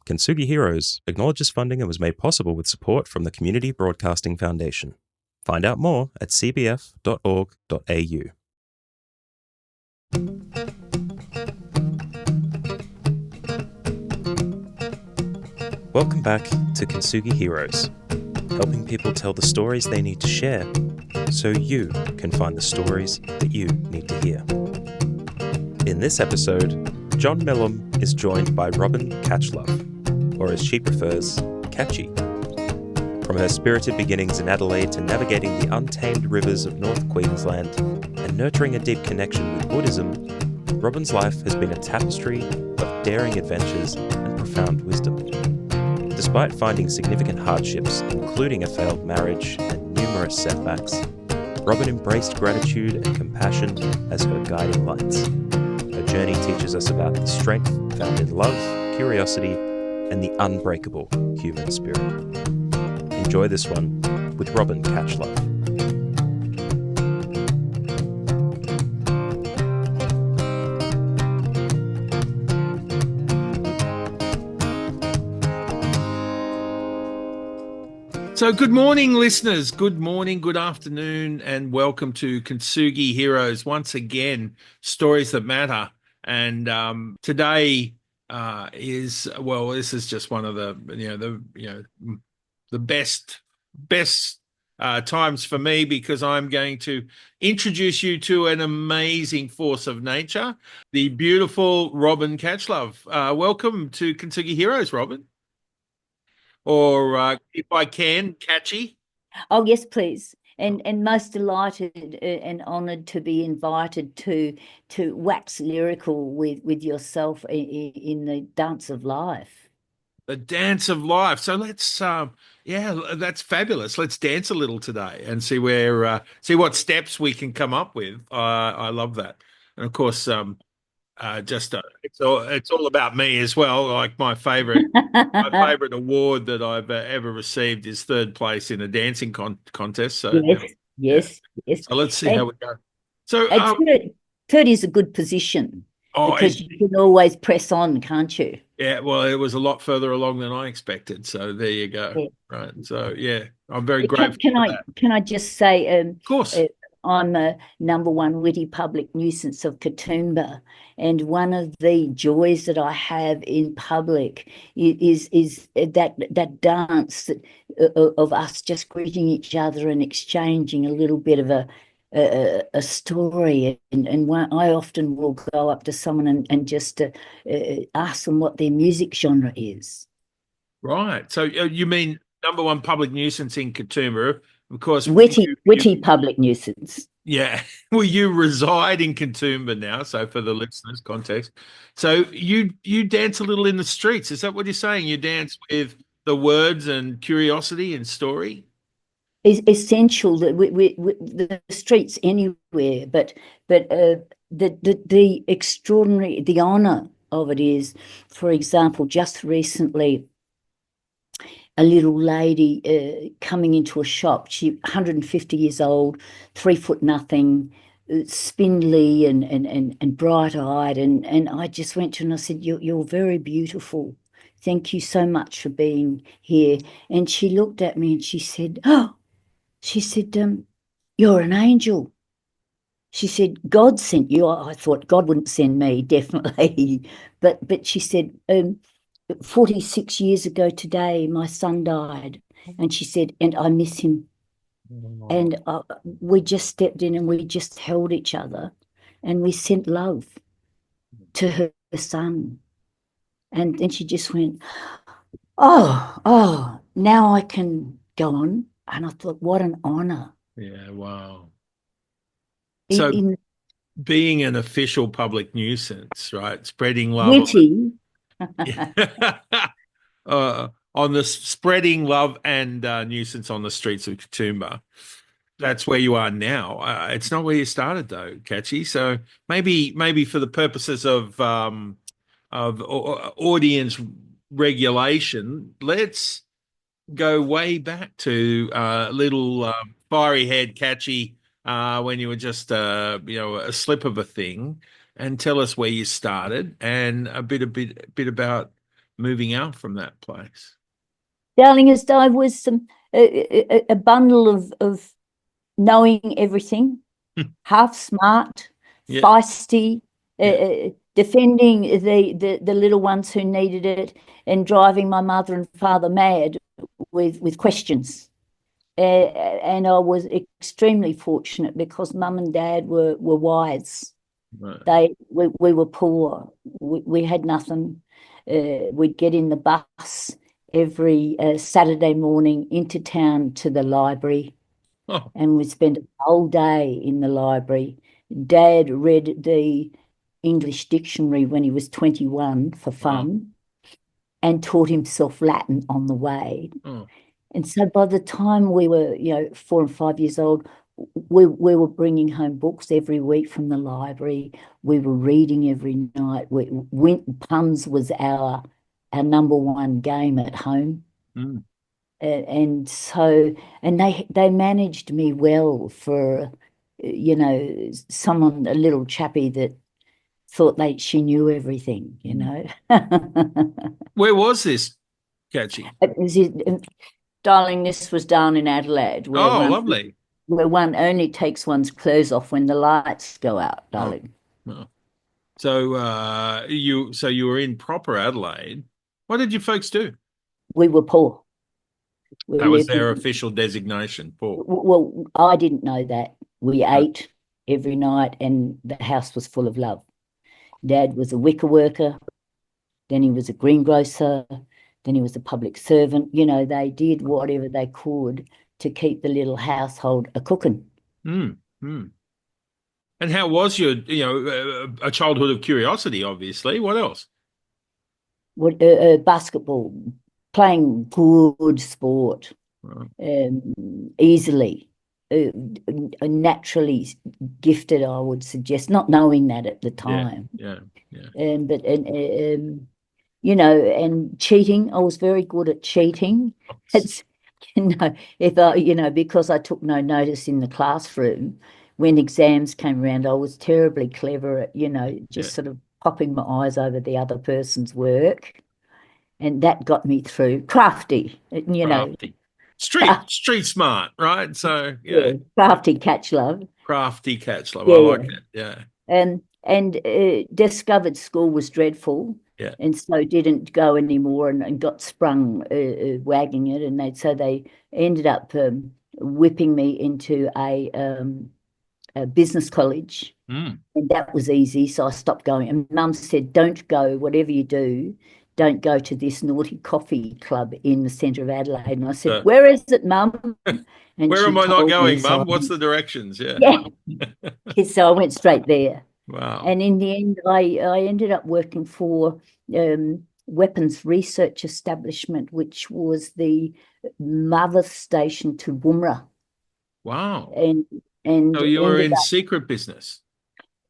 Kintsugi Heroes acknowledges funding and was made possible with support from the Community Broadcasting Foundation. Find out more at cbf.org.au. Welcome back to Kintsugi Heroes, helping people tell the stories they need to share so you can find the stories that you need to hear. In this episode, John Millum is joined by Robyn Catchlove, or as she prefers, Catchy. From her spirited beginnings in Adelaide to navigating the untamed rivers of North Queensland and nurturing a deep connection with Buddhism, Robyn's life has been a tapestry of daring adventures and profound wisdom. Despite finding significant hardships, including a failed marriage and numerous setbacks, Robyn embraced gratitude and compassion as her guiding lights. Her journey teaches us about the strength found in love, curiosity, and the unbreakable human spirit. Enjoy this one with Robyn Catchlove. So good morning, listeners. Good morning, good afternoon, and welcome to Kintsugi Heroes. Once again, stories that matter. And today this is just one of the best times for me, because I'm going to introduce you to an amazing force of nature, the beautiful Robyn Catchlove. Welcome to Kintsugi Heroes, Robyn. Or if I can, Catchy. Oh, yes, please. And most delighted and honoured to be invited to wax lyrical with yourself in the dance of life. The dance of life. So let's that's fabulous. Let's dance a little today and see what steps we can come up with. I love that. And of course, it's all about me as well. Like my favorite award that I've ever received is third place in a dancing contest. So yes. So let's see how we go. So third is a good position because you can always press on, can't you? Yeah, well, it was a lot further along than I expected. So there you go. Yeah. Right. So I'm very grateful for that. Can I just say, of course. I'm a number one witty public nuisance of Katoomba, and one of the joys that I have in public is that dance of us just greeting each other and exchanging a little bit of a story. And I often will go up to someone and just ask them what their music genre is. Right. So you mean number one public nuisance in Katoomba? Of course, witty public nuisance. Yeah. Well, you reside in Katoomba now, so for the listeners' context. So you dance a little in the streets. Is that what you're saying? You dance with the words and curiosity and story? Is essential that the streets anywhere, but the extraordinary, the honour of it is, for example, just recently, a little lady coming into a shop. She 150 years old, 3 foot nothing, spindly and bright-eyed, and I just went to her and I said, "You're very beautiful. Thank you so much for being here." And she looked at me and she said, "You're an angel." She said, "God sent you." I thought God wouldn't send me, definitely, but she said, 46 years ago today, my son died. And she said, and I miss him. Oh. And we just stepped in and we just held each other and we sent love to her son. And then she just went, oh, now I can go on. And I thought, what an honour. Yeah, wow. So being an official public nuisance, right? Spreading love. Witty. On the spreading love and nuisance on the streets of Katoomba. That's where you are now. It's not where you started, though, Catchy. So maybe for the purposes of audience regulation, let's go way back to little fiery-haired Catchy when you were just a slip of a thing, and tell us where you started and a bit about moving out from that place? Darling, as I was a bundle of knowing everything, half smart, Yeah. feisty, Yeah. defending the little ones who needed it, and driving my mother and father mad with questions. And I was extremely fortunate because Mum and Dad were wise. Right. We were poor. We had nothing. We'd get in the bus every Saturday morning into town to the library, Oh, and we'd spend a whole day in the library. Dad read the English dictionary when he was 21 for wow. fun and taught himself Latin on the way. Oh, And so by the time we were, 4 and 5 years old, we were bringing home books every week from the library. We were reading every night. Puns was our number one game at home. mm. And so, and they managed me well for, someone, a little chappie that thought she knew everything, Where was this, Catchy? It was, darling, this was down in Adelaide, Oh, lovely. where one only takes one's clothes off when the lights go out, darling. Oh. So you were in proper Adelaide. What did you folks do? We were poor. We That was lived their in, official designation, poor. well, I didn't know that. We Right. ate every night and the house was full of love. Dad was a wicker worker, then he was a greengrocer, then he was a public servant. They did whatever they could to keep the little household a-cooking. Mm, mm. And how was your, a childhood of curiosity, obviously. What else? Basketball, playing good sport, Right. easily, naturally gifted, I would suggest, not knowing that at the time. Yeah, yeah. But and cheating, I was very good at cheating. It's if I because I took no notice in the classroom when exams came around, I was terribly clever at just Yeah. sort of popping my eyes over the other person's work, and that got me through. Crafty, Crafty. craft, Street smart, right? So, yeah. yeah, crafty Catchlove. Crafty Catchlove. I Yeah, like yeah. it. Yeah. And discovered school was dreadful, Yeah. and so didn't go anymore, and got sprung wagging it, and they ended up whipping me into a business college, Mm. and that was easy, so I stopped going. And Mum said, "Don't go, whatever you do, don't go to this naughty coffee club in the centre of Adelaide." And I said, So, "Where is it, Mum?" And where she am I not told me, going, so Mum? What's the directions? Yeah. so I went straight there. Wow. And in the end, I ended up working for Weapons Research Establishment, which was the mother station to Woomera, Wow. and So you were ended in up, secret business.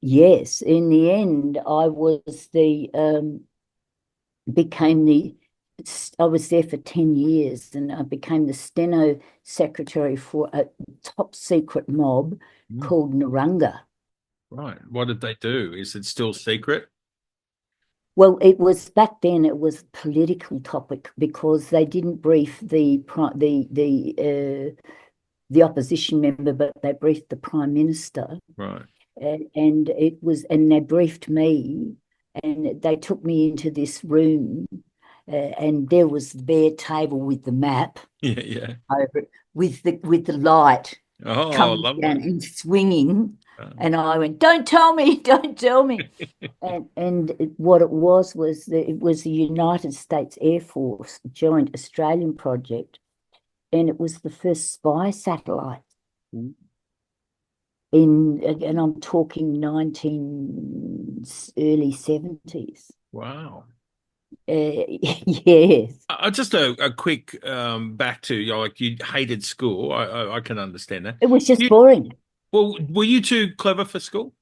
yes, in the end, I was there for 10 years, and I became the steno secretary for a top secret mob Mm. called Narunga. Right. What did they do? Is it still secret? Well, it was back then. It was a political topic because they didn't brief the opposition member, but they briefed the Prime Minister, Right. and they briefed me, and they took me into this room, and there was the bare table with the map Yeah, yeah. over it, with the light Oh, coming down lovely. and swinging. Uh, And I went, "Don't tell me, don't tell me." What it was that it was the United States Air Force Joint Australian Project, and it was the first spy satellite Mm. and I'm talking early 70s. Wow. Yes. Just a quick back to like you hated school. I can understand that. It was just You boring. well, were you too clever for school?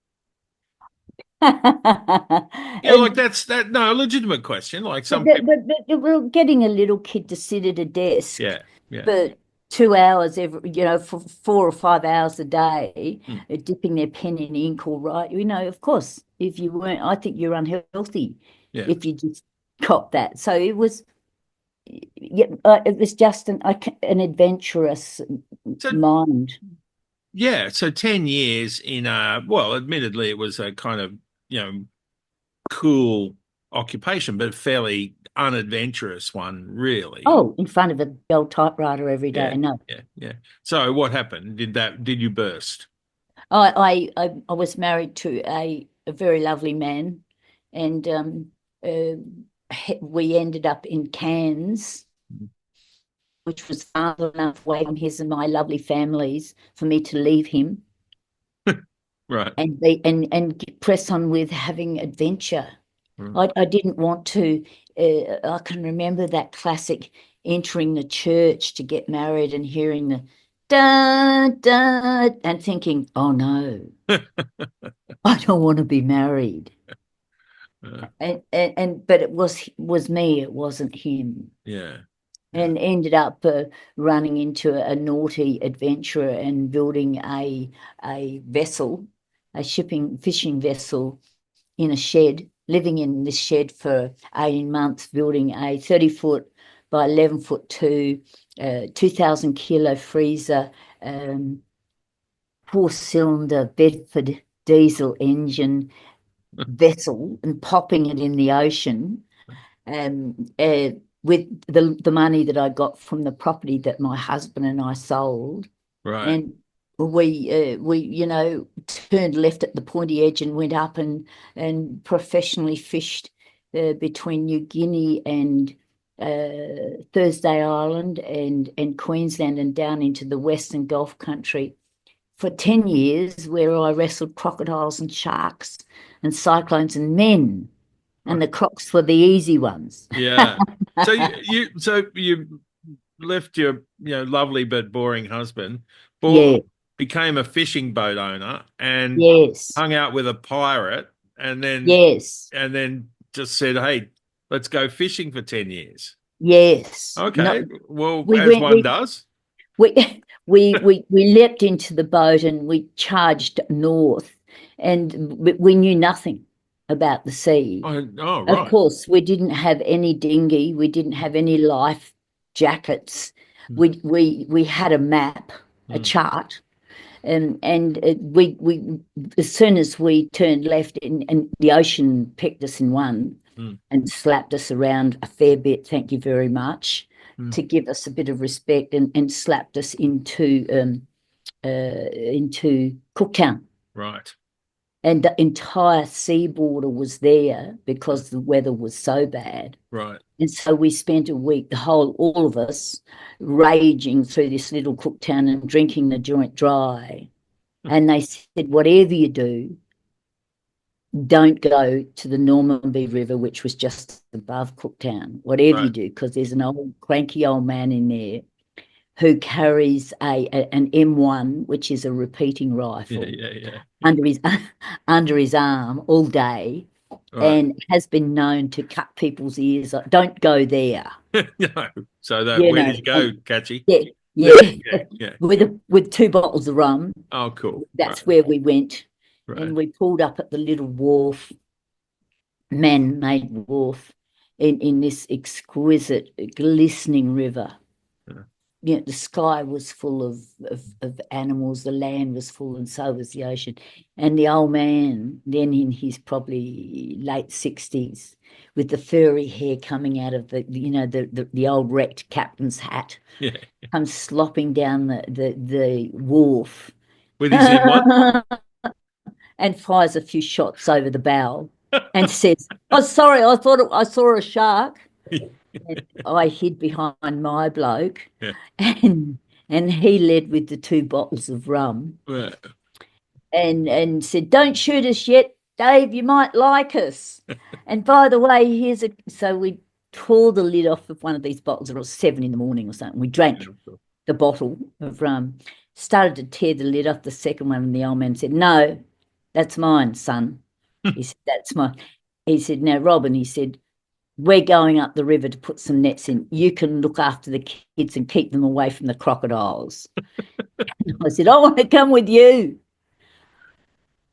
Yeah, like And that's that. No, a legitimate question. Like but, some people. well, getting a little kid to sit at a desk Yeah, yeah. for 2 hours for 4 or 5 hours a day, Mm. dipping their pen in ink or write, of course, if you weren't, I think you're unhealthy Yeah. if you just cop that. So it was, yeah, it was just an adventurous So mind. yeah, so 10 years in well, admittedly it was a kind of, cool occupation, but a fairly unadventurous one, really. Oh, in front of a old typewriter every Yeah, day. No, yeah. So what happened? Did you burst? I was married to a very lovely man, and we ended up in Cairns, which was far enough away from his and my lovely families for me to leave him Right. and press on with having adventure. I didn't want to. I can remember that classic entering the church to get married and hearing the da da and thinking, oh no, I don't want to be married. Uh, But it was me, it wasn't him. yeah. And ended up running into a naughty adventurer and building a vessel, a fishing vessel in a shed, living in this shed for 18 months, building a 30-foot by 11-foot 2,000 kilo freezer, 4-cylinder Bedford diesel engine vessel and popping it in the ocean. With the money that I got from the property that my husband and I sold, Right. and we turned left at the pointy edge and went up and professionally fished between New Guinea and Thursday Island and Queensland and down into the Western Gulf country for 10 years, where I wrestled crocodiles and sharks and cyclones and men. And the crocs were the easy ones. Yeah. So you left your lovely but boring husband, Yeah. became a fishing boat owner and Yes. hung out with a pirate and Yes. then just said, "Hey, let's go fishing for 10 years." Yes. Okay. Well, We as went. one does. We we leapt into the boat and we charged north, and we knew nothing about the sea. Oh, Of right. course, we didn't have any dinghy. We didn't have any life jackets. We had a map, a chart, and we as soon as we turned left and the ocean picked us in one and slapped us around a fair bit. Thank you very much, to give us a bit of respect and slapped us into Cooktown. Right. And the entire sea border was there because the weather was so bad. Right. And so we spent a week, all of us, raging through this little Cooktown and drinking the joint dry. And they said, whatever you do, don't go to the Normanby River, which was just above Cooktown. Whatever you do, because there's an old cranky old man in there who carries an M1, which is a repeating rifle, under his arm all day, and has been known to cut people's ears. Don't go there. No. So where did you go, Catchy? Yeah. With 2 bottles of rum. Oh, cool. That's where we went. Right. And we pulled up at the little wharf, man-made wharf, in this exquisite, glistening river. The sky was full of animals, the land was full, and so was the ocean. And the old man, then in his probably late 60s, with the furry hair coming out of the old wrecked captain's hat, comes slopping down the wharf with his M1 and fires a few shots over the bow and says, "Oh, sorry, I thought I saw a shark." And I hid behind my bloke, and he led with the 2 bottles of rum, and said, "Don't shoot us yet, Dave. You might like us." And by the way, so we tore the lid off of one of these bottles. It was 7 in the morning or something. We drank the bottle of rum, started to tear the lid off the second one, and the old man said, "No, that's mine, son." He said, "That's mine." He said, "Now, Robyn," he said, "we're going up the river to put some nets in. You can look after the kids and keep them away from the crocodiles." I said, "I want to come with you."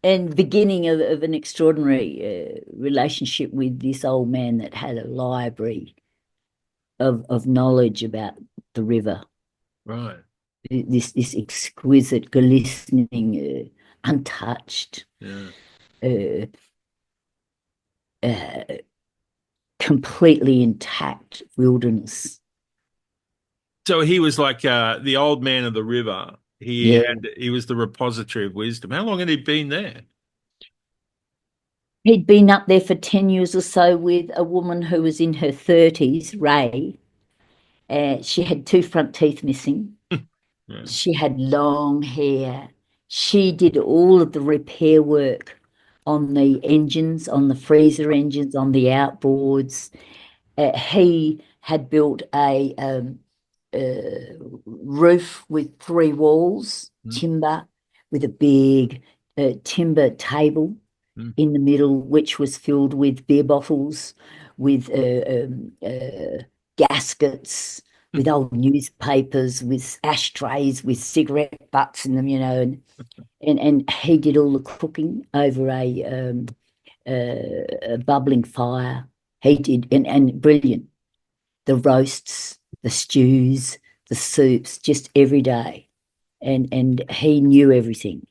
and beginning of an extraordinary relationship with this old man that had a library of knowledge about the river. Right. This exquisite, glistening, untouched, Yeah. completely intact wilderness. So he was like the old man of the river. Yeah. He was the repository of wisdom. How long had he been there? He'd been up there for 10 years or so with a woman who was in her 30s, Ray. She had 2 front teeth missing. Yeah. She had long hair. She did all of the repair work on the engines, on the freezer engines, on the outboards. He had built a roof with 3 walls, timber, with a big timber table in the middle, which was filled with beer bottles, with gaskets, with old newspapers, with ashtrays, with cigarette butts in them, you know, and he did all the cooking over a bubbling fire. He did, and brilliant. The roasts, the stews, the soups, just every day, and he knew everything.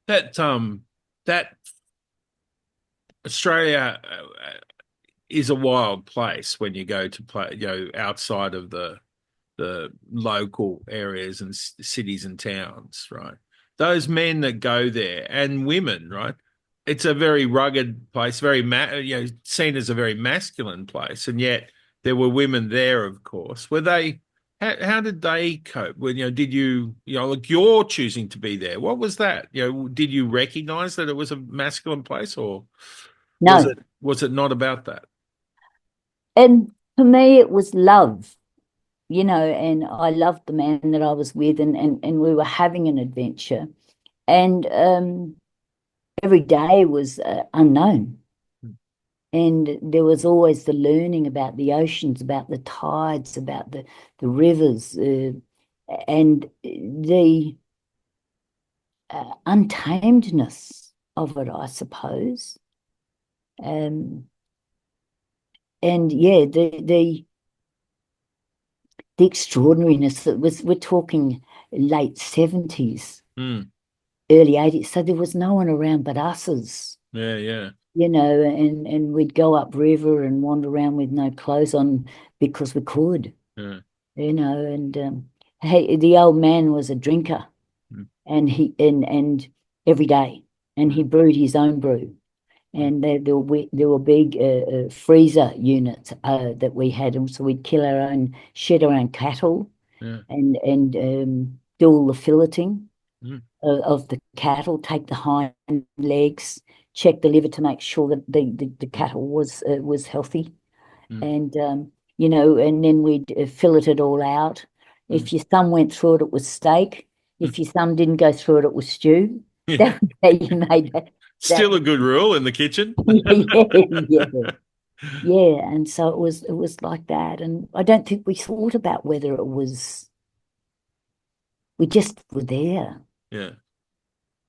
That Australia is a wild place when you go to play, you know, outside of the local areas and cities and towns, right? Those men that go there and women, right? It's a very rugged place, very seen as a very masculine place, and yet there were women there, of course. Were they? How did they cope? When did you like you're choosing to be there? What was that? Did you recognize that it was a masculine place, or No. was it not about that? And for me, it was love, and I loved the man that I was with, and we were having an adventure, and every day was unknown. And there was always the learning about the oceans, about the tides, about the rivers, and the untamedness of it, I suppose. And yeah, the extraordinariness that we're talking late 70s, early 80s. So there was no one around but us's. Yeah. And we'd go upriver and wander around with no clothes on because we could. Yeah. And hey, the old man was a drinker, and every day, and he brewed his own brew, and there were big freezer units that we had, and so we'd kill our own, shed our own cattle, and do all the filleting of the cattle, take the hind legs, check the liver to make sure that the cattle was healthy, and and then we'd fillet it all out. If your thumb went through it, it was steak. If your thumb didn't go through it, it was stew. Yeah. That's how you made that. Still a good rule in the kitchen. Yeah. And so it was like that. And I don't think we thought about whether it was. We just were there. Yeah.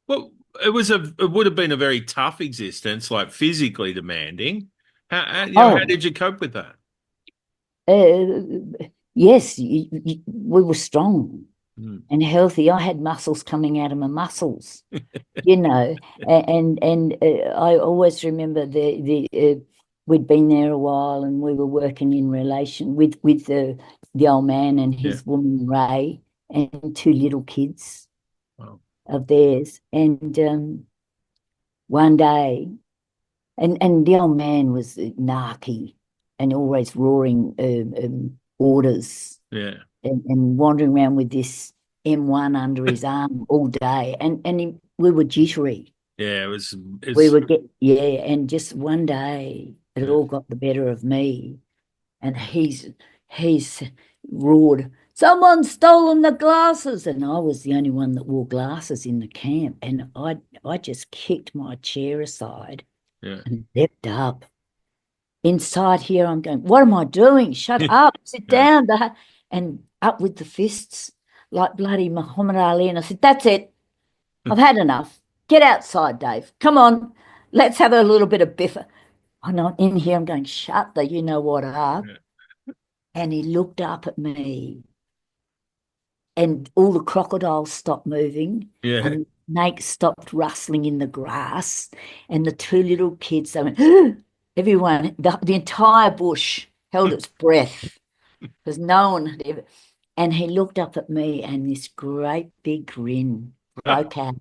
Well, it would have been a very tough existence, like physically demanding. How did you cope with that? Yes, we were strong and healthy. I had muscles coming out of my muscles, and I always remember we'd been there a while, and we were working in relation with the old man and his woman Ray and 2 little kids. Wow. Of theirs, and one day, and the old man was narky and always roaring orders, and wandering around with this M1 under his arm all day, and we were jittery. Yeah, we would get and just one day it all got the better of me, and he's roared, "Someone's stolen the glasses!" And I was the only one that wore glasses in the camp, and I just kicked my chair aside and leapt up. Inside here, I'm going, "What am I doing? Shut up, sit down." And up with the fists like bloody Muhammad Ali. And I said, "That's it. I've had enough. get outside, Dave. Come on, let's have a little bit of biffer. And I'm in here, I'm going, shut the you know what up. Yeah. And he looked up at me and all the crocodiles stopped moving Yeah. and snakes stopped rustling in the grass. And the two little kids, they went, everyone, the entire bush held its breath because no one had ever. And he looked up at me and this great big grin broke out.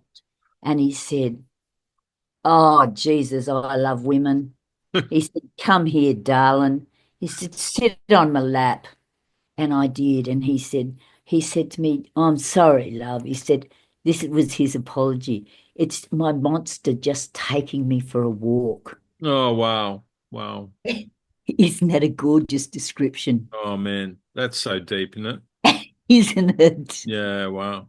And he said, oh, Jesus, I love women. He said, come here, darling. He said, sit on my lap. And I did. And he said to me, I'm sorry, love. He said, this was his apology. It's my monster just taking me for a walk. Oh, wow. Wow. Isn't that a gorgeous description? Oh, man. That's so deep, isn't it? Isn't it? Yeah, wow.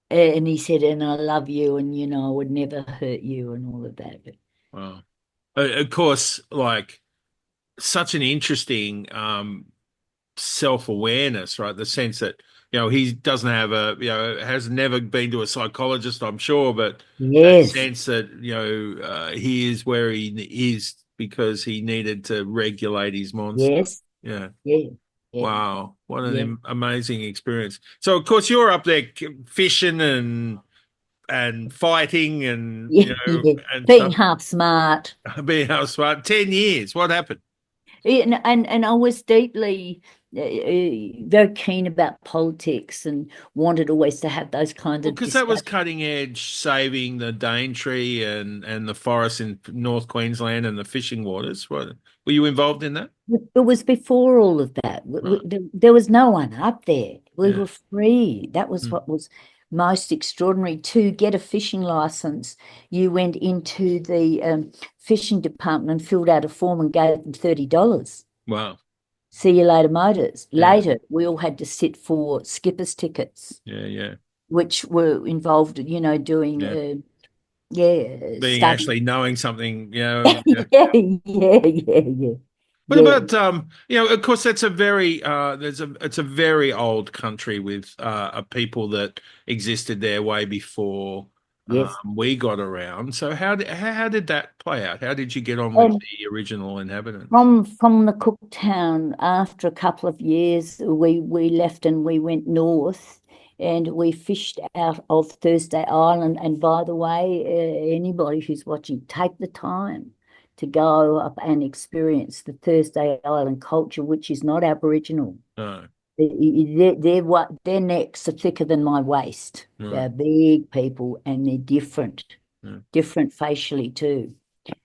And he said, and I love you, and I would never hurt you, and all of that. Wow. Of course, like such an interesting self-awareness, right? The sense that, he doesn't have has never been to a psychologist, I'm sure, but that Yes, sense that, he is where he is because he needed to regulate his monster. yes, Yeah. yeah, yeah, Wow. What an yeah. amazing experience. So, of course, you're up there fishing and fighting and, Yeah, yeah. and Being stuff. half smart. Being how smart. 10 years. What happened? And I was deeply very keen about politics and wanted always to have those kinds Well, of because that was discussions. cutting edge, saving the Daintree and the forests in North Queensland and the fishing waters. What, were you involved in that? It was before all of that. Right. There was no one up there. We Yeah. were free. That was Mm. what was most extraordinary. To get a fishing license, you went into the fishing department and filled out a form and gave them $30. Wow. See you later, motors. Yeah. Later, we all had to sit for skipper's tickets, Yeah. Yeah. which were involved, doing, Yeah. Being study. actually knowing something, Yeah, yeah. yeah. What Yeah, about of course that's a very it's a very old country with a people that existed there way before yes. we got around. So how did that play out? How did you get on with Um, the original inhabitants? from the Cooktown, after a couple of years, we left and we went north, and we fished out of Thursday Island. And by the way, anybody who's watching, take the time to go up and experience the Thursday Island culture, which is not Aboriginal. No, Their necks are thicker than my waist. right. They're big people and they're different, Yeah. different facially too.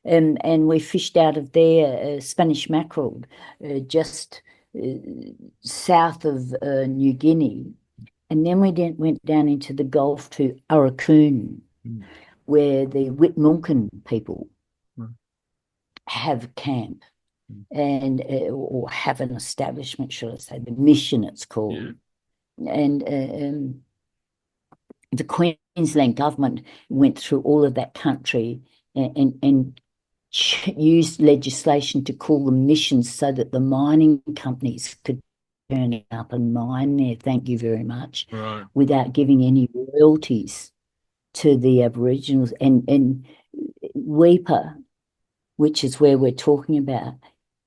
And we fished out of there Spanish mackerel, just uh, south of New Guinea. And then we went down into the Gulf to Arakoon, Mm. where the Witmunkin people Mm. have camp Mm. and or have an establishment, shall I say, the mission it's called. Yeah. And the Queensland government went through all of that country and used legislation to call them missions so that the mining companies could turn up and mine there, thank you very much, Right. without giving any royalties to the Aboriginals. And Weeper, which is where we're talking about,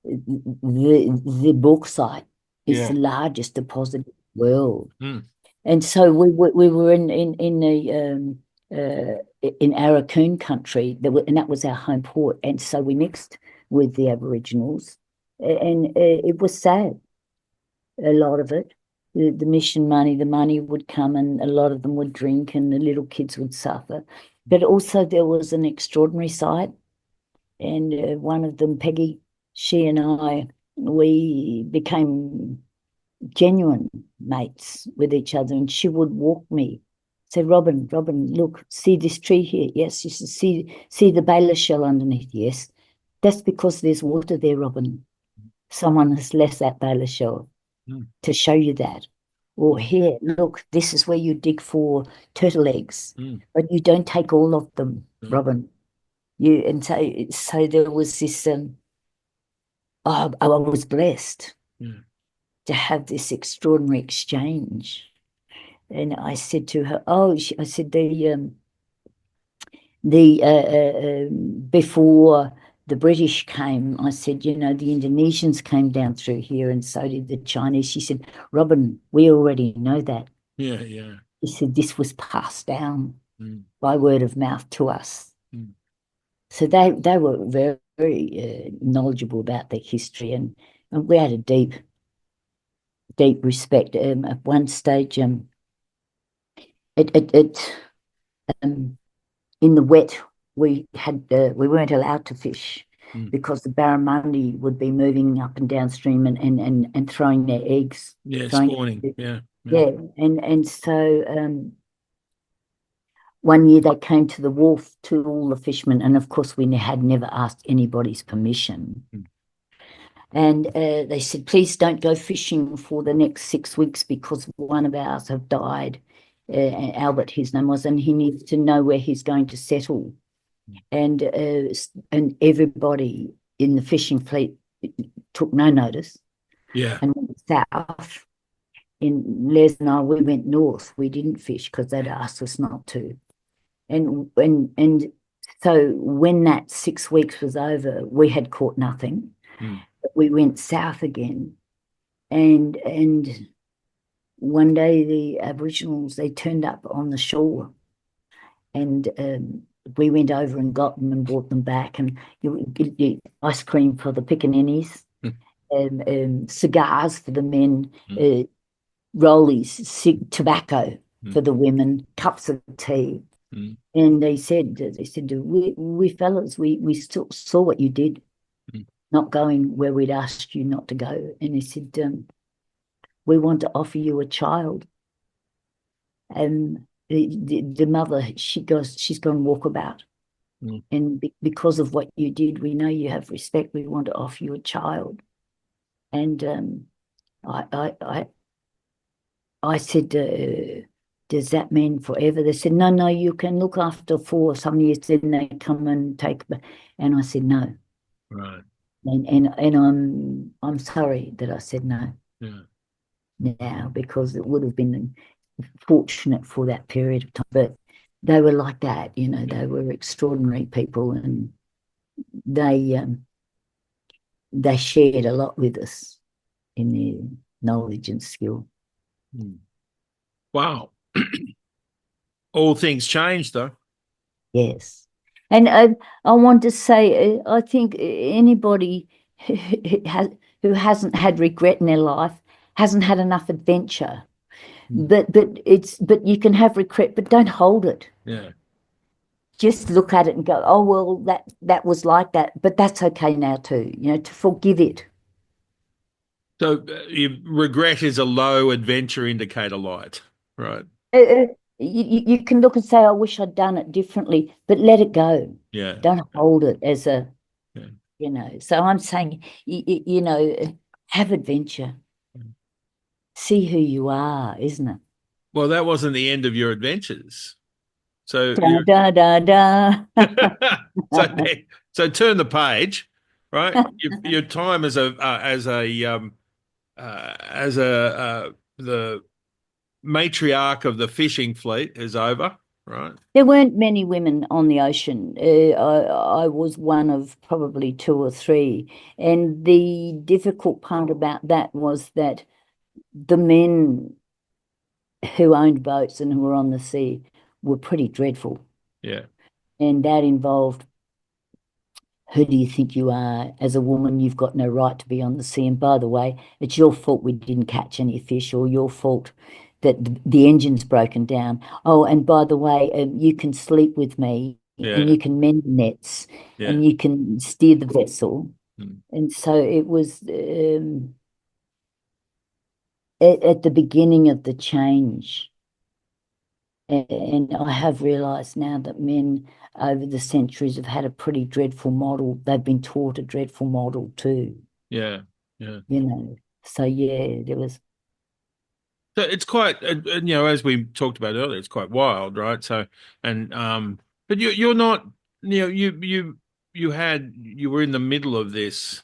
the bauxite is Yeah. the largest deposit in the world. Mm. And so we were in Arakoon country, and that was our home port. And so we mixed with the Aboriginals, and it was sad. A lot of it, the mission money, the money would come, and a lot of them would drink, and the little kids would suffer. But also there was an extraordinary side, and one of them, Peggy, she and I, we became genuine mates with each other, and she would walk me, say, Robyn, look, see this tree here? Yes. You see the baler shell underneath? Yes. That's because there's water there, Robyn. Someone has left that baler shell to show you that. Or here, look, this is where you dig for turtle eggs, but you don't take all of them, Robyn. And so there was this. I was blessed to have this extraordinary exchange. And I said to her, I said, the before the British came, I said, you know, the Indonesians came down through here and so did the Chinese. She said, Robyn, we already know that. Yeah, yeah. She said this was passed down Mm. by word of mouth to us. Mm. So they were very, very knowledgeable about their history, and we had a deep respect. At one stage, it in the wet, we weren't allowed to fish because the barramundi would be moving up and downstream and throwing their eggs. Yeah, throwing, spawning. Yeah. yeah, and so one year they came to the wharf to all the fishermen, and of course we had never asked anybody's permission. Mm. And they said, please don't go fishing for the next 6 weeks because one of ours have died. Albert, his name was, and he needs to know where he's going to settle. And everybody in the fishing fleet took no notice. Yeah. And went south. In Les and I, we went north. We didn't fish because they'd asked us not to. And so when that 6 weeks was over, we had caught nothing. We went south again, and one day the Aboriginals, they turned up on the shore, and we went over and got them and brought them back, and you ice cream for the pickaninnies, cigars for the men, rollies, tobacco for the women, cups of tea. And they said, we fellas, we still saw what you did, not going where we'd asked you not to go. And he said, we want to offer you a child. And the mother, she's gone walkabout. And because of what you did, we know you have respect. We want to offer you a child. And I said, does that mean forever? They said, no, you can look after for some years, then they come and take. And I said, no. Right. And I'm sorry that I said no. Yeah. Now, because it would have been fortunate for that period of time. But they were like that, you know, they were extraordinary people, and they shared a lot with us in their knowledge and skill. Wow. All things changed, though. Yes. And I want to say, I think anybody who hasn't had regret in their life hasn't had enough adventure. But you can have regret, but don't hold it. Yeah. Just look at it and go, oh well, that was like that, but that's okay now too. You know, to forgive it. So regret is a low adventure indicator light, right? You can look and say, I wish I'd done it differently, but let it go. Yeah. Don't hold it as a, you know. So I'm saying, you know, have adventure. See who you are, isn't it? Well, that wasn't the end of your adventures. So da, da, da, da. so turn the page, right? Your time as the matriarch of the fishing fleet is over, right? There weren't many women on the ocean. I was one of probably 2 or 3. And the difficult part about that was that the men who owned boats and who were on the sea were pretty dreadful. Yeah. And that involved, who do you think you are? As a woman, you've got no right to be on the sea. And by the way, it's your fault we didn't catch any fish, or your fault that the engine's broken down. Oh, and by the way, you can sleep with me, and you can mend nets, and you can steer the vessel. And so it was at the beginning of the change. And I have realised now that men over the centuries have had a pretty dreadful model. They've been taught a dreadful model too. Yeah, yeah. You know, so yeah, there was. So it's quite, you know, as we talked about earlier, it's quite wild, right? So, and but you're not, you know, you were in the middle of this,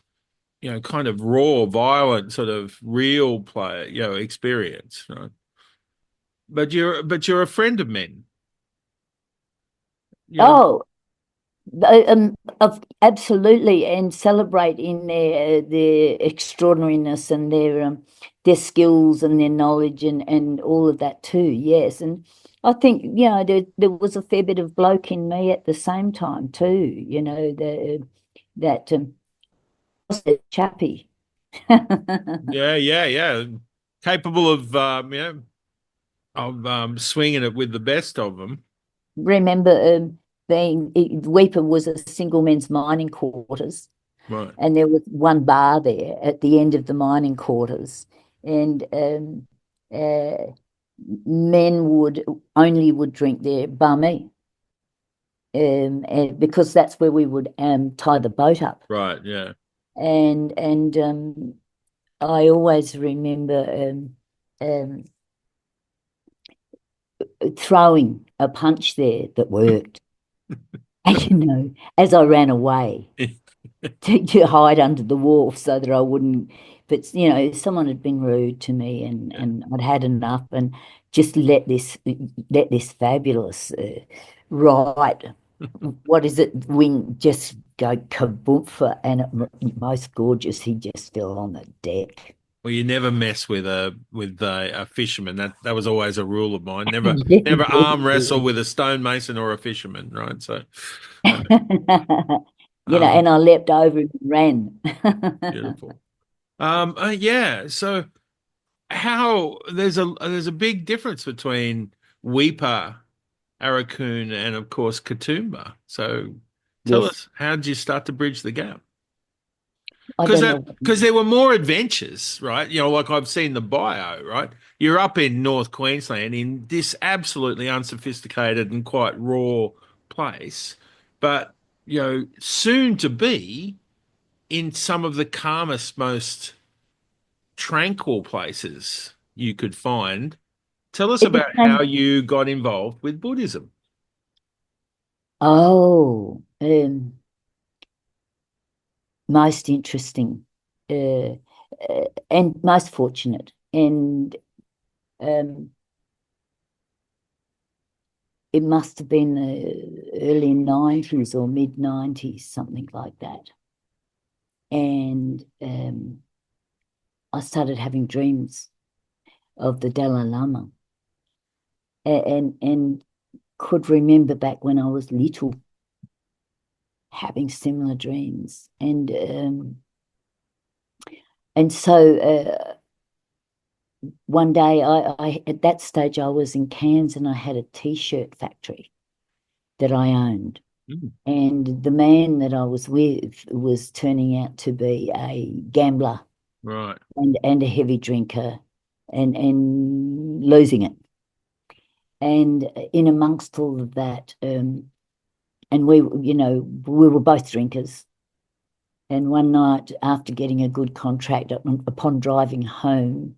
you know, kind of raw, violent, sort of real play, you know, experience, right? But you're a friend of men. Oh, Absolutely, and celebrate in their extraordinariness and their skills and their knowledge and all of that too. Yes, and I think there was a fair bit of bloke in me at the same time too. That chappy. Yeah. Capable of swinging it with the best of them. Remember, Weeper was a single men's mining quarters. Right. And there was one bar there at the end of the mining quarters, and men would drink their bummy, and because that's where we would tie the boat up. Right. Yeah. And I always remember throwing a punch there that worked. And as I ran away to hide under the wharf so that I wouldn't. But someone had been rude to me, and I'd had enough, and just let this fabulous ride. What is it? Wing just go kaboom, and most gorgeous. He just fell on the deck. Well, you never mess with a fisherman. That was always a rule of mine. Never Yeah. never arm wrestle with a stonemason or a fisherman, right? So, And I leapt over and ran. beautiful. Yeah. So, how there's a big difference between Weeper, Aurukun, and of course Katoomba. So, tell Yes, us, how did you start to bridge the gap? I Because don't know. there were more adventures, right? Like I've seen the bio, right? You're up in North Queensland in this absolutely unsophisticated and quite raw place, but soon to be in some of the calmest, most tranquil places you could find. Tell us It about how became you got involved with Buddhism. oh, most interesting, uh, and most fortunate, and um, it must have been the early 90s or mid 90s, something like that. And I started having dreams of the Dalai Lama, and could remember back when I was little having similar dreams, and so one day I at that stage I was in Cairns, and I had a t-shirt factory that I owned. Mm. And the man that I was with was turning out to be a gambler Right. and a heavy drinker, and losing it. And in amongst all of that, and we were both drinkers. And one night, after getting a good contract, upon driving home,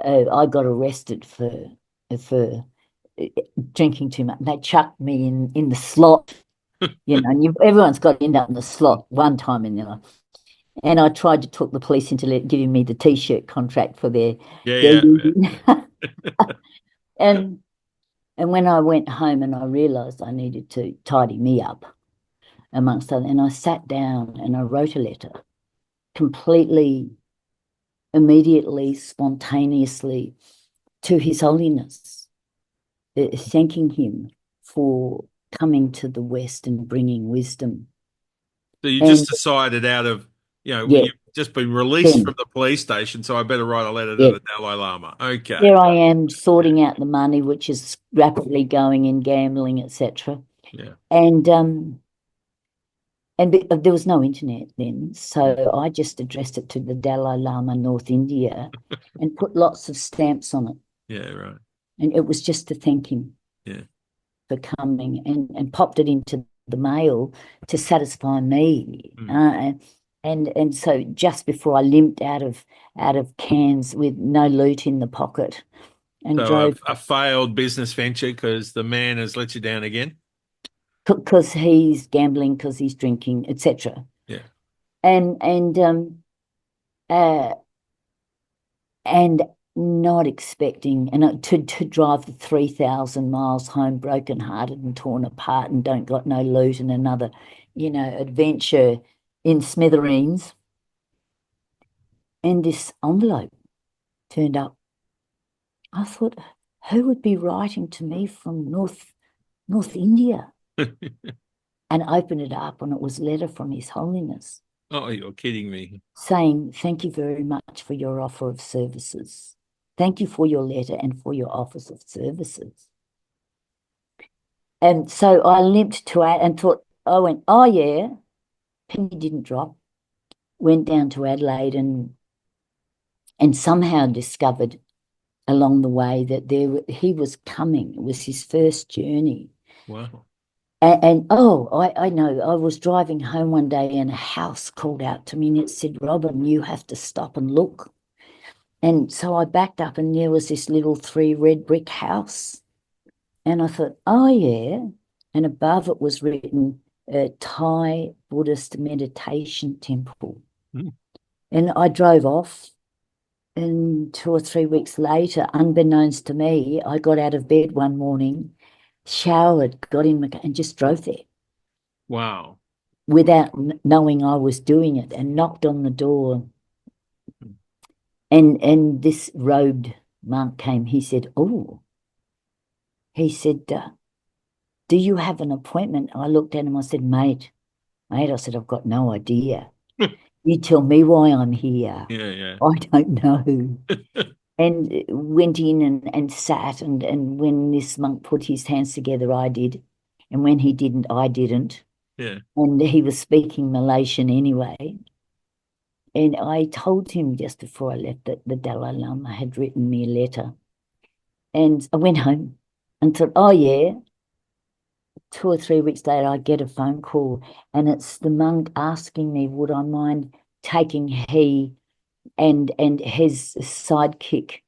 I got arrested for drinking too much. They chucked me in the slot, and everyone's got to end up in the slot one time in their life. And I tried to talk the police into giving me the t-shirt contract for their Yeah. and when I went home and I realized I needed to tidy me up amongst other, and I sat down and I wrote a letter completely, immediately, spontaneously to His Holiness, thanking him for coming to the West and bringing wisdom. So you And just decided out of, yeah, you've just been released from then the police station, so I better write a letter to yeah, the Dalai Lama. Okay. there I am sorting out the money, which is rapidly going in gambling, etc. Yeah. And there was no internet then, so I just addressed it to the Dalai Lama, North India, and put lots of stamps on it. Yeah, right. And it was just to thank him Yeah. for coming, and popped it into the mail to satisfy me. And so just before I limped out of Cairns with no loot in the pocket and So drove, a failed business venture because the man has let you down again. because he's gambling, because he's drinking, etc. Yeah. Uh, and not expecting, and to drive the 3,000 miles home brokenhearted and torn apart and don't got no loot, and another adventure in smithereens. And this envelope turned up. I thought, who would be writing to me from North India? And opened it up, and it was a letter from His Holiness. Oh, you're kidding me. Saying, thank you very much for your offer of services. Thank you for your letter and for your offers of services. And so I limped to it and thought, I went, oh yeah, penny didn't drop. Went down to Adelaide and somehow discovered along the way that he was coming. It was his first journey. Wow. And I know, I was driving home one day and a house called out to me and it said, Robyn, you have to stop and look. And so I backed up and there was this little 3 red brick house. And I thought, oh yeah. And above it was written, Thai Buddhist meditation temple. Mm. And I drove off, and 2 or 3 weeks later, unbeknownst to me, I got out of bed one morning, showered, got in my car and just drove there. Wow. Without knowing I was doing it, and knocked on the door. And this robed monk came. He said, do you have an appointment? I looked at him. I said, mate, I said, I've got no idea. You tell me why I'm here. Yeah. I don't know. And went in and sat. And when this monk put his hands together, I did. And when he didn't, I didn't. Yeah. And he was speaking Malaysian anyway. And I told him just before I left that the Dalai Lama had written me a letter. And I went home and thought, oh, yeah. 2 or 3 weeks later, I get a phone call, and it's the monk asking me, would I mind taking he and his sidekick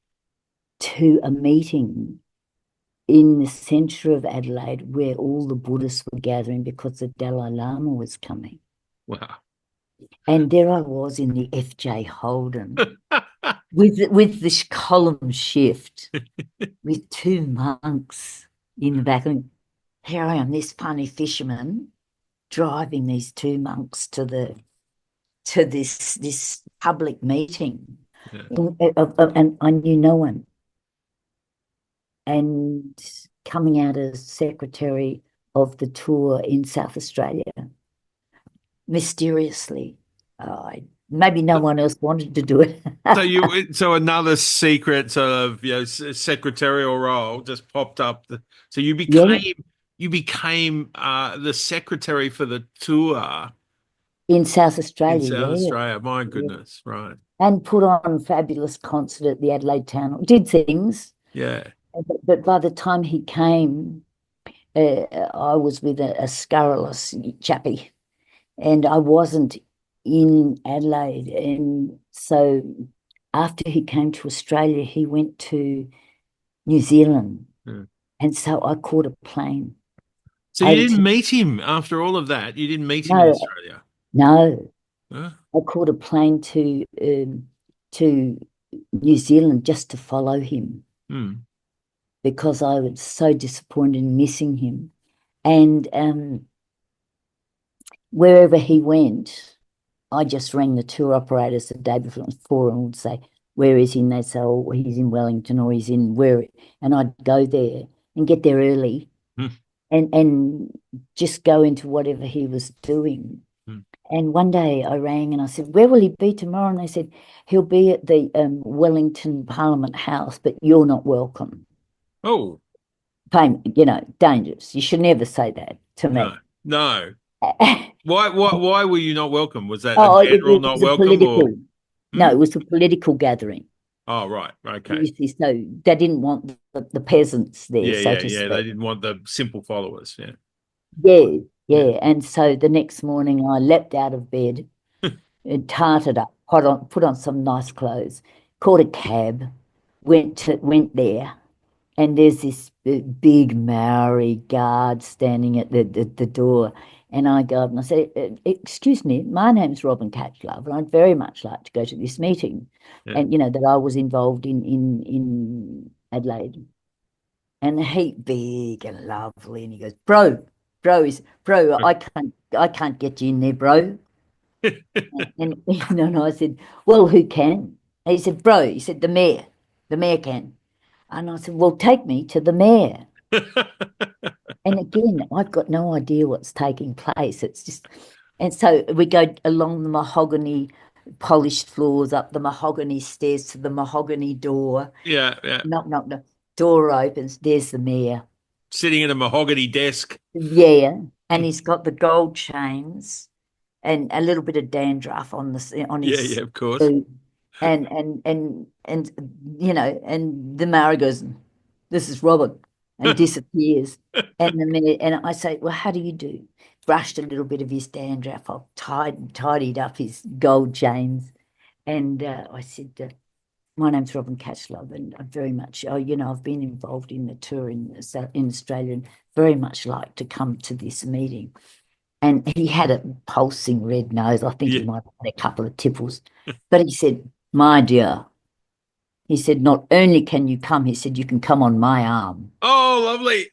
to a meeting in the centre of Adelaide where all the Buddhists were gathering because the Dalai Lama was coming. Wow. And there I was in the FJ Holden with this column shift with 2 monks in the back. And here I am, this funny fisherman, driving these 2 monks to this public meeting. Yeah. And I knew no one. And coming out as secretary of the tour in South Australia, mysteriously. Maybe no one else wanted to do it. So another secret sort of secretarial role just popped up. So you became the secretary for the tour in South Australia. In South Australia, my goodness, right? And put on a fabulous concert at the Adelaide Town. Did things. Yeah. But by the time he came, I was with a scurrilous chappie, and I wasn't in Adelaide. And so after he came to Australia, he went to New Zealand. Yeah. And so I caught a plane. So you didn't meet him after all of that? You didn't meet him in Australia? No. Huh? I caught a plane to New Zealand just to follow him. Because I was so disappointed in missing him. And wherever he went, I just rang the tour operators the day before and would say, where is he? And they'd say, oh, he's in Wellington or he's in where. And I'd go there and get there early and just go into whatever he was doing. And one day I rang and I said, where will he be tomorrow? And they said, he'll be at the Wellington Parliament House, but you're not welcome. Oh. Dangerous. You should never say that to me. No. Why were you not welcome? Was that a general not welcome? No, it was a political gathering. Oh, right. Okay. So they didn't want the peasants there. Yeah. They didn't want the simple followers. Yeah. And so the next morning I leapt out of bed and tarted up, put on some nice clothes, caught a cab, went there. And there's this big Maori guard standing at the door. And I go up and I say, excuse me, my name's Robyn Catchlove, and I'd very much like to go to this meeting. Yeah. And, that I was involved in Adelaide. And he big and lovely. And he goes, bro, I can't I can't get you in there, bro. And I said, well, who can? And he said, bro, he said, the mayor can. And I said, well, take me to the mayor. And again, I've got no idea what's taking place. It's just, and so we go along the mahogany polished floors, up the mahogany stairs to the mahogany door. Yeah. Knock, knock, knock. Door opens. There's the mayor. Sitting at a mahogany desk. Yeah, and he's got the gold chains and a little bit of dandruff on his Yeah, of course. boot. And and the mayor goes, this is Robyn, and disappears. And I say, well, how do you do? Brushed a little bit of his dandruff off, tidied up his gold chains. And I said, my name's Robyn Catchlove, and I very much, I've been involved in the tour in Australia and very much like to come to this meeting. And he had a pulsing red nose. I think he might have had a couple of tipples. But he said, my dear, he said, not only can you come, he said, you can come on my arm. Oh, lovely.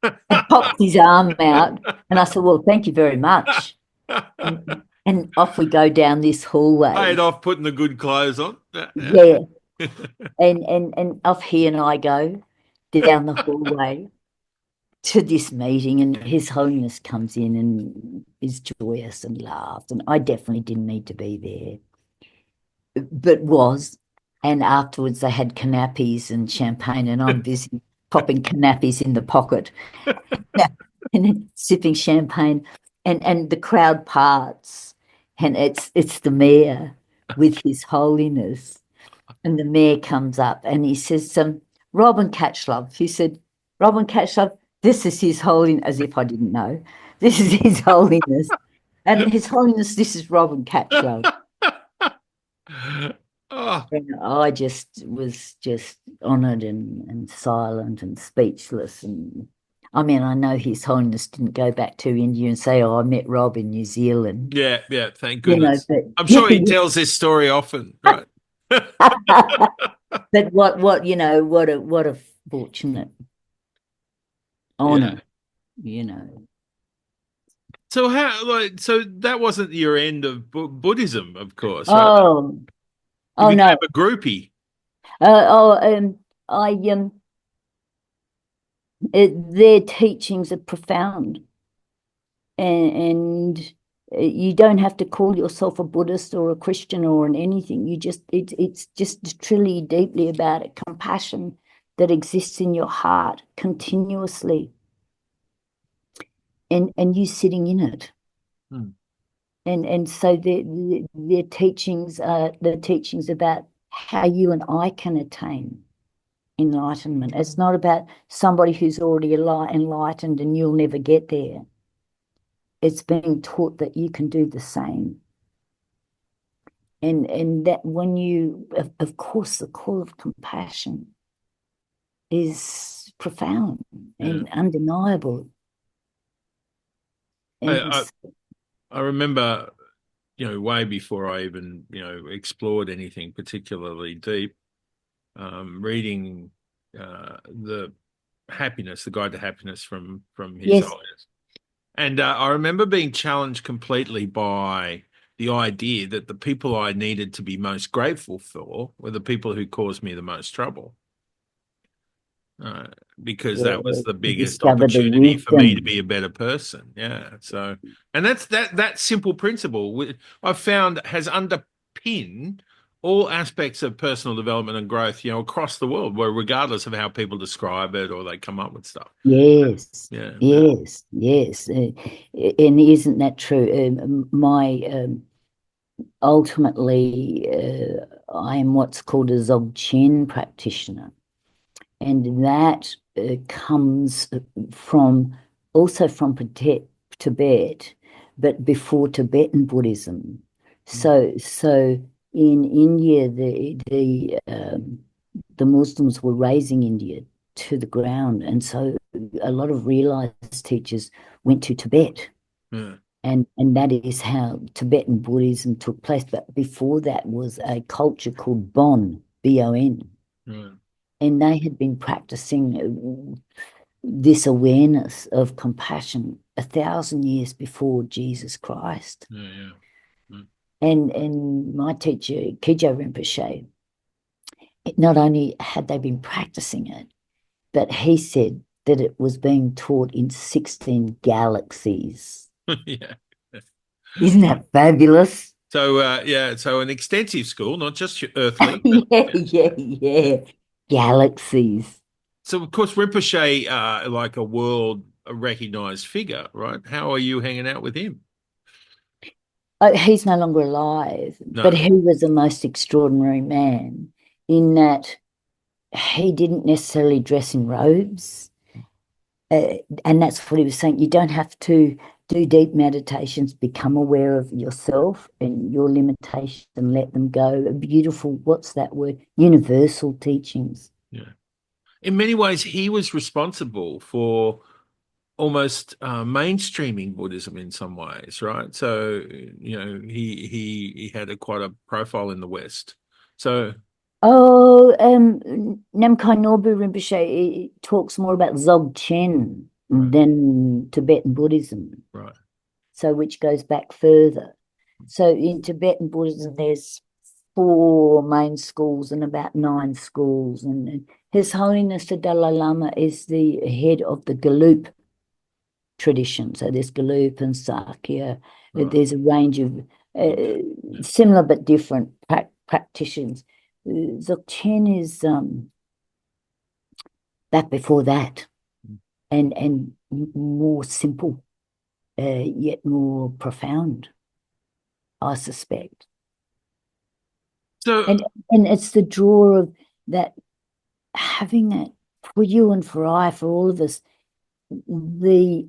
And popped his arm out. And I said, well, thank you very much. And off we go down this hallway. Paid off putting the good clothes on. Yeah. And off he and I go down the hallway to this meeting, and His Holiness comes in and is joyous and laughs. And I definitely didn't need to be there, but was. And afterwards they had canapes and champagne, and I'm busy popping canapes in the pocket and sipping champagne. And the crowd parts, and it's the mayor with His Holiness. And the mayor comes up and he says, Robyn Catchlove. He said, Robyn Catchlove, this is His Holiness, as if I didn't know. This is His Holiness. And His Holiness, this is Robyn Catchlove. Oh. And I was just honoured and silent and speechless. And I mean, I know His Holiness didn't go back to India and say, oh, I met Rob in New Zealand. Yeah, thank goodness. But, I'm sure he tells this story often, right? But what a fortunate honor, So so that wasn't your end of Buddhism, of course, right? Oh You no, became a groupie. Their teachings are profound, and you don't have to call yourself a Buddhist or a Christian or anything. It's just truly deeply about a compassion that exists in your heart continuously, and you sitting in it. And so their teachings are the teachings about how you and I can attain enlightenment. It's not about somebody who's already enlightened and you'll never get there. It's being taught that you can do the same. And that when you, of course, the call of compassion is profound and undeniable. And I remember, way before I even, explored anything particularly deep, reading the Guide to Happiness from His Holiness. And I remember being challenged completely by the idea that the people I needed to be most grateful for were the people who caused me the most trouble. Because that was the biggest opportunity for me to be a better person. Yeah. So, and that simple principle I've found has underpinned all aspects of personal development and growth, across the world, where regardless of how people describe it or they come up with stuff. Yes. Yeah. Yes. And isn't that true? Ultimately, I am what's called a Dzogchen practitioner. And that comes also from Tibet, but before Tibetan Buddhism. So in India, the Muslims were razing India to the ground, and so a lot of realized teachers went to Tibet, and that is how Tibetan Buddhism took place. But before that was a culture called Bon, B-O-N. And they had been practicing this awareness of compassion 1,000 years before Jesus Christ. Yeah. And my teacher, Kijo Rinpoche, not only had they been practicing it, but he said that it was being taught in 16 galaxies. Yeah. Isn't that fabulous? So, so an extensive school, not just earthly. Yeah. Galaxies. So, of course, Rinpoche, like a world recognized figure, right? How are you hanging out with him? Oh, he's no longer alive, No. but he was a most extraordinary man in that he didn't necessarily dress in robes. And that's what he was saying. You don't have to do deep meditations, become aware of yourself and your limitations and let them go. Beautiful, what's that word? Universal teachings. Yeah. In many ways, he was responsible for almost mainstreaming Buddhism in some ways, right? So, he had quite a profile in the West. So, Namkhai Norbu Rinpoche talks more about Dzogchen Right. than Tibetan Buddhism. Right. So which goes back further. So in Tibetan Buddhism, there's 4 main schools and about 9 schools. And His Holiness the Dalai Lama is the head of the Gelug tradition. So there's Gelug and Sakya. Right. There's a range of similar but different practitioners. Dzogchen is that before that, and more simple, yet more profound, I suspect. So, And it's the draw of that, having that for you and for I, for all of us, the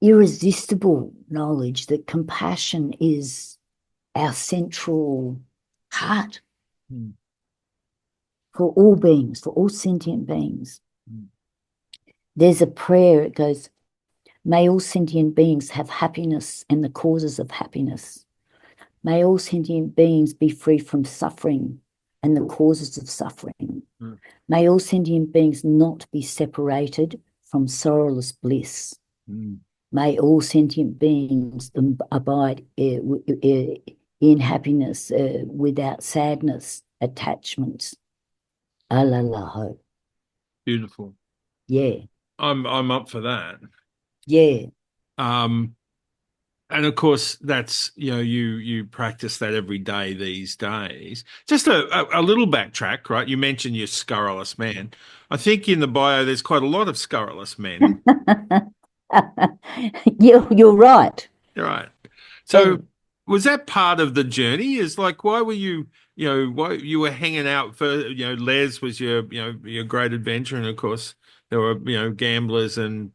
irresistible knowledge that compassion is our central heart for all beings, for all sentient beings. There's a prayer, it goes, may all sentient beings have happiness and the causes of happiness. May all sentient beings be free from suffering and the causes of suffering. May all sentient beings not be separated from sorrowless bliss. May all sentient beings abide in happiness without sadness, attachments. Alalaho. beautiful. Yeah. I'm up for that. Yeah. And of course, that's, you practice that every day these days. Just a little backtrack, right? You mentioned you're scurrilous man. I think in the bio, there's quite a lot of scurrilous men. You're right. Right. So And was that part of the journey? Is like, why were you, why you were hanging out for, Les was your great adventure. And of course there were, gamblers and,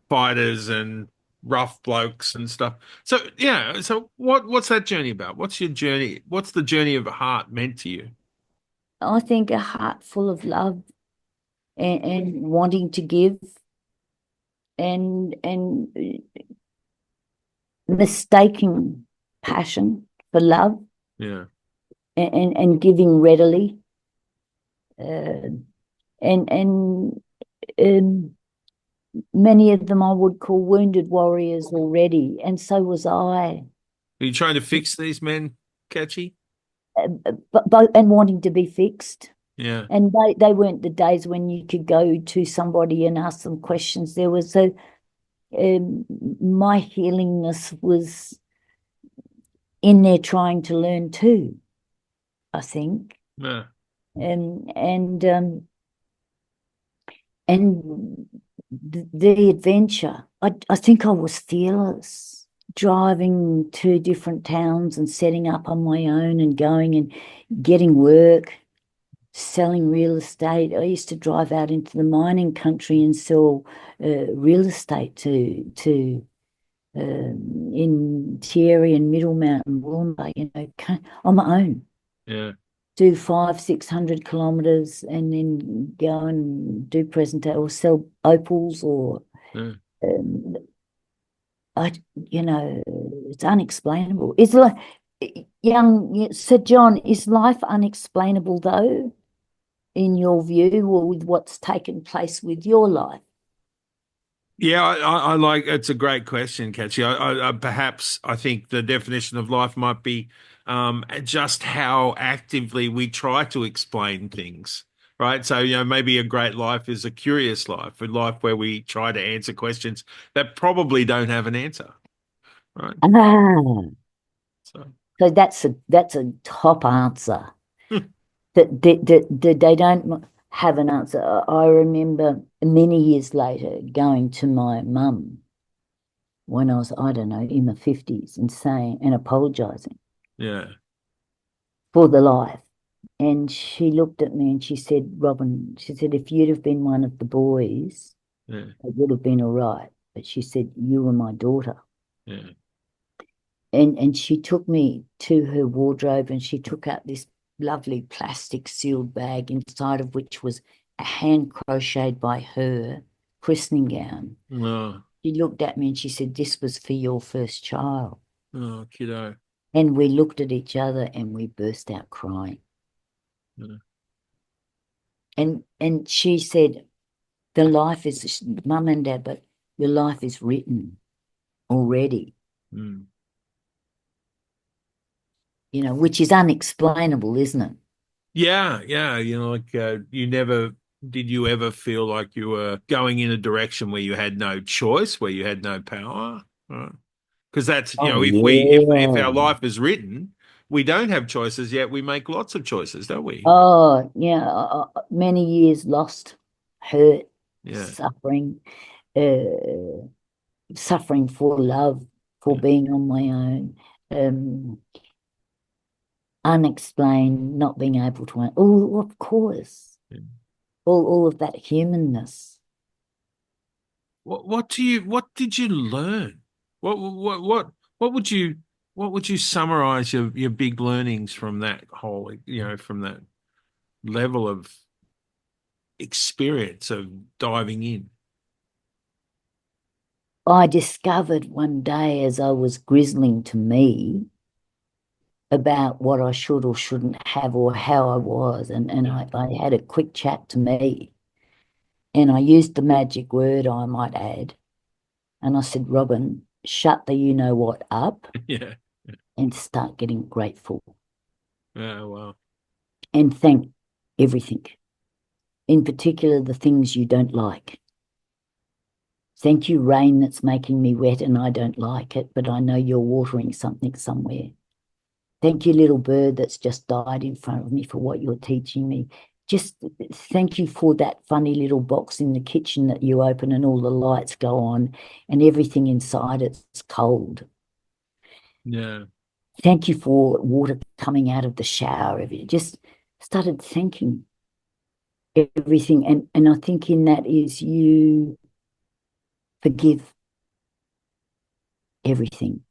fighters and rough blokes and stuff. So, so what's that journey about? What's your journey? What's the journey of a heart meant to you? I think a heart full of love and wanting to give and mistaking passion for love Yeah. and giving readily. And many of them I would call wounded warriors already, and so was I. Are you trying to fix these men, Catchy? But and wanting to be fixed. Yeah. And they weren't the days when you could go to somebody and ask them questions. There was my healingness was in there trying to learn too, I think. Yeah. And the adventure, I think I was fearless, driving to different towns and setting up on my own and going and getting work, selling real estate. I used to drive out into the mining country and sell real estate to in Thierry and Middle Mountain, Wollongong, on my own. Yeah. Do 500-600 kilometers and then go and do presentation or sell opals or it's unexplainable. It's like young Sir John, is life unexplainable though? in your view, or with what's taken place with your life? Yeah, I like it's a great question, Catchy. Perhaps I think the definition of life might be just how actively we try to explain things, right? So, maybe a great life is a curious life, a life where we try to answer questions that probably don't have an answer, right? Ah, So, so that's a top answer. That they don't have an answer. I remember many years later going to my mum when I was, I don't know, in my 50s and saying and apologizing yeah, for the life. And she looked at me and she said, Robyn, she said, if you'd have been one of the boys, yeah, it would have been all right. But she said, you were my daughter. yeah, And she took me to her wardrobe and she took out this lovely plastic sealed bag, inside of which was a hand crocheted by her christening gown. oh, She looked at me and she said, this was for your first child. oh, kiddo. And we looked at each other and we burst out crying. Yeah. And she said, the life is, Mum and Dad, but your life is written already, Mm. which is unexplainable, isn't it? Yeah, yeah. Did you ever feel like you were going in a direction where you had no choice, where you had no power? Because that's, Oh, if our yeah. life is written, we don't have choices, yet we make lots of choices, don't we? Oh, yeah. Many years lost, hurt, Yeah, suffering, uh, suffering for love, for yeah, being on my own, um, unexplained, not being able to. Oh, of course, yeah. all of that humanness. What did you learn? What would you what would you summarize your big learnings from that whole, from that level of experience of diving in? I discovered one day as I was grizzling to me about what I should or shouldn't have or how I was. And Yeah. I had a quick chat to me and I used the magic word, I might add. And I said, Robyn, shut the you know what up Yeah. and start getting grateful Oh, well. and thank everything, in particular the things you don't like. Thank you, rain that's making me wet and I don't like it, but I know you're watering something somewhere. Thank you, little bird that's just died in front of me, for what you're teaching me. Just thank you for that funny little box in the kitchen that you open and all the lights go on and everything inside it's cold. Yeah. Thank you for water coming out of the shower. Just started thanking everything. And I think in that is you forgive everything.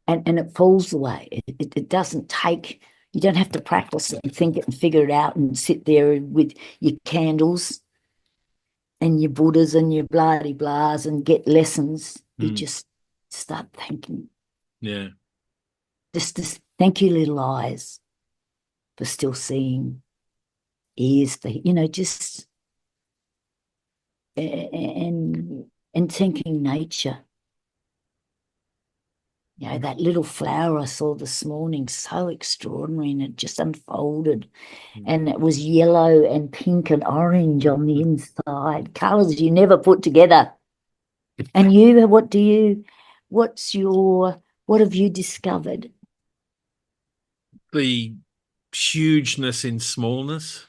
And it falls away. It doesn't take, you don't have to practice it and think it and figure it out and sit there with your candles and your Buddhas and your bloody blahs and get lessons. You Mm. just start thanking. Yeah. Just thank you, little eyes, for still seeing, ears for, just and thanking nature. That little flower I saw this morning, so extraordinary, and it just unfolded. Mm. And it was yellow and pink and orange on the inside, colors you never put together. And you, what have you discovered? The hugeness in smallness.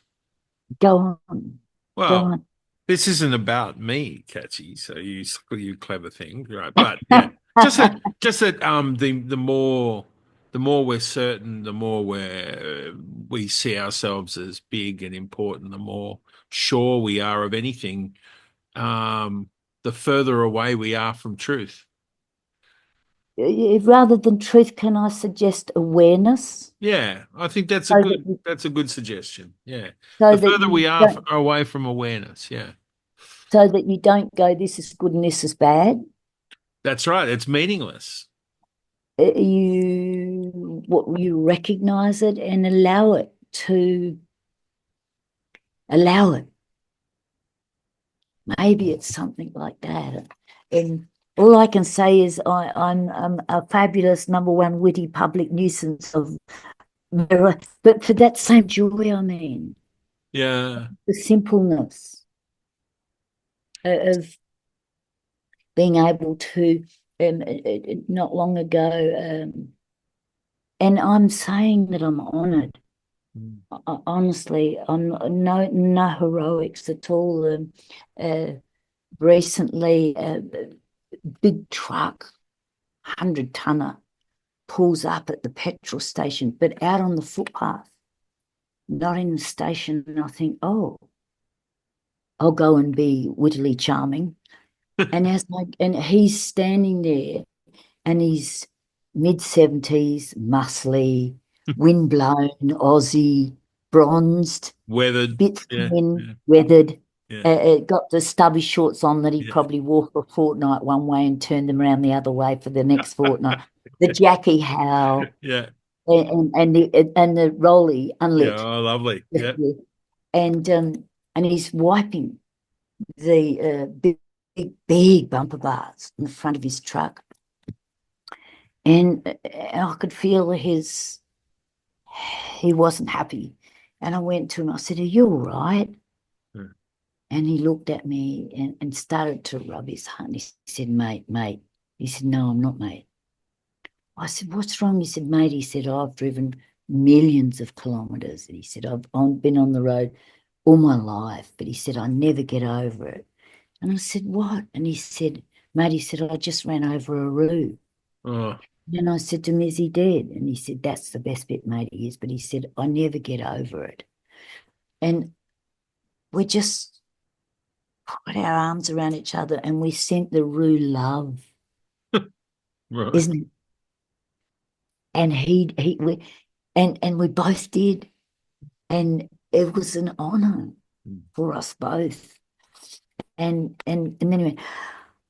Go on, go Well, on. this isn't about me, Catchy. So you clever thing, right? But yeah, just that the more we're certain, the more we see ourselves as big and important, the more sure we are of anything, the further away we are from truth. Rather than truth, can I suggest awareness? Yeah, I think that's a So good that you, that's a good suggestion. Yeah. so The that further you we are don't, away from awareness, yeah. so that you don't go, this is good and this is bad. That's right. It's meaningless. You recognize it and allow it to allow it. Maybe it's something like that. And all I can say is I'm a fabulous #1 witty public nuisance of mirror, but for that same joy, I mean, Yeah. the simpleness of being able to, not long ago, and I'm saying that I'm honoured. Honestly, I'm no heroics at all. Recently, big truck, 100-tonner, pulls up at the petrol station, but out on the footpath, not in the station. And I think, oh, I'll go and be wittily charming. And he's standing there, and he's mid-70s, muscly, windblown, Aussie, bronzed, Weathered. bit Yeah. thin, weathered. Yeah. Got the stubby shorts on that he Yeah. probably wore for a fortnight one way and turned them around the other way for the next fortnight. The Jackie Howe Yeah. and the Rolly unlit. Yeah. Oh, lovely. Yeah. And he's wiping the big bumper bars in the front of his truck. And I could feel he wasn't happy. And I went to him, I said, "Are you all right?" And he looked at me and started to rub his heart. He said, "Mate." He said, "No, I'm not, mate." I said, "What's wrong?" He said, "Mate," he said, "I've driven millions of kilometres." And he said, I've been on the road all my life. But he said, "I never get over it." And I said, "What?" And he said, "Mate," he said, "I just ran over a roo." Oh. And I said to him, "Is he dead?" And he said, "That's the best bit, mate, he is." But he said, "I never get over it." And we just put our arms around each other and we sent the roo love, Right. isn't it? And we both did. And it was an honour for us both. And then he went,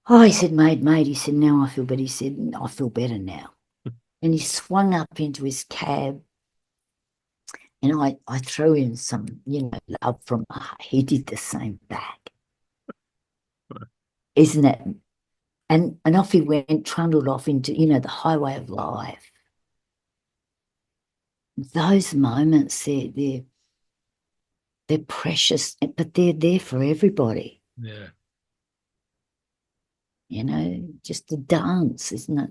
"Oh," he said, mate, he said, "Now I feel better." He said, "I feel better now." And he swung up into his cab, and I threw him some, love from my heart. He did the same back. Isn't it? And off he went, trundled off into, the highway of life. Those moments, they're precious, but they're there for everybody. Yeah. Just the dance, isn't it?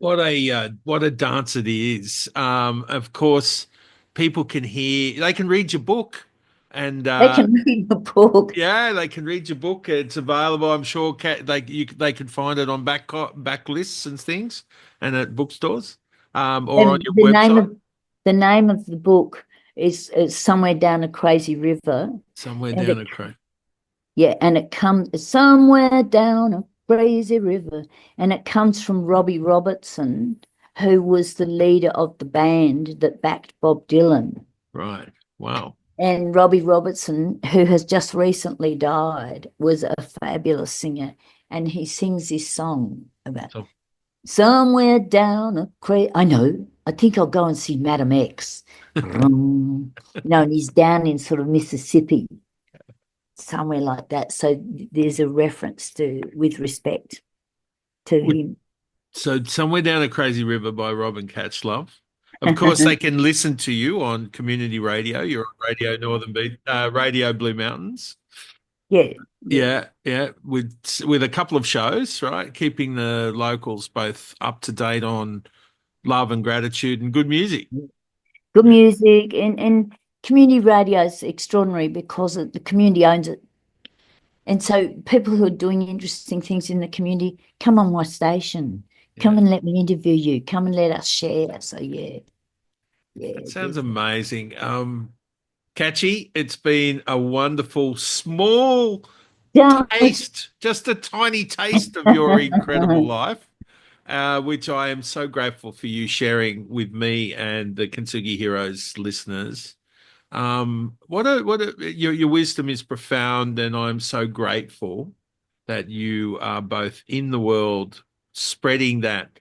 What a dance it is. Of course, people can hear, they can read your book, and They can read the book. yeah, they can read your book. It's available, I'm sure. They can find it on back lists and things, and at bookstores, or on your website. The name of the book is Somewhere Down a Crazy River. Somewhere down a creek. Yeah, and it comes somewhere down a crazy river, and it comes from Robbie Robertson, who was the leader of the band that backed Bob Dylan. Right. Wow. And Robbie Robertson, who has just recently died, was a fabulous singer, and he sings this song about somewhere down a crazy. I know. I think I'll go and see Madam X. And he's down in sort of Mississippi, somewhere like that. So there's a reference with respect to him. So Somewhere Down a Crazy River by Robyn Catchlove. Of course, they can listen to you on community radio. You're on Radio Northern Beach, Radio Blue Mountains. Yeah. With a couple of shows, right? Keeping the locals both up to date on love and gratitude and good music. Good music and community radio is extraordinary because the community owns it. And so people who are doing interesting things in the community, come on my station. Come and let me interview you. Come and let us share. So yeah. That sounds amazing. Catchy, it's been a wonderful small taste, just a tiny taste of your incredible life, which I am so grateful for you sharing with me and the Kintsugi Heroes listeners. Your wisdom is profound, and I'm so grateful that you are both in the world spreading that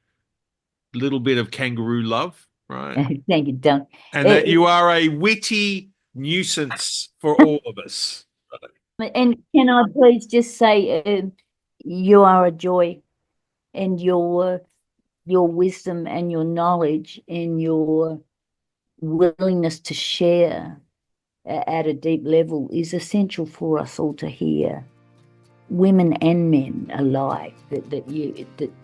little bit of kangaroo love, right? Thank you, Don. And that you are a witty, nuisance for all of us. And can I please just say, you are a joy, and your wisdom and your knowledge and your willingness to share at a deep level is essential for us all to hear, women and men alike.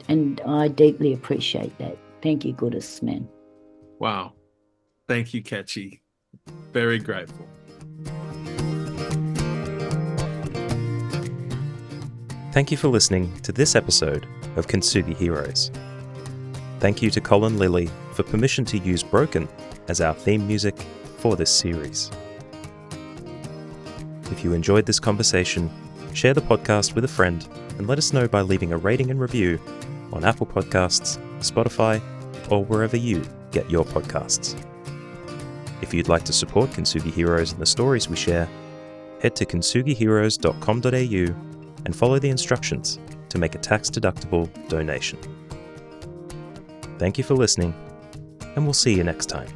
And I deeply appreciate that. Thank you, Goddess man. Wow. Thank you, Catchy. Very grateful. Thank you for listening to this episode of Kintsugi Heroes. Thank you to Colin Lilly for permission to use Broken as our theme music for this series. If you enjoyed this conversation, share the podcast with a friend and let us know by leaving a rating and review on Apple Podcasts, Spotify, or wherever you get your podcasts. If you'd like to support Kintsugi Heroes and the stories we share, head to kintsugiheroes.com.au and follow the instructions to make a tax-deductible donation. Thank you for listening, and we'll see you next time.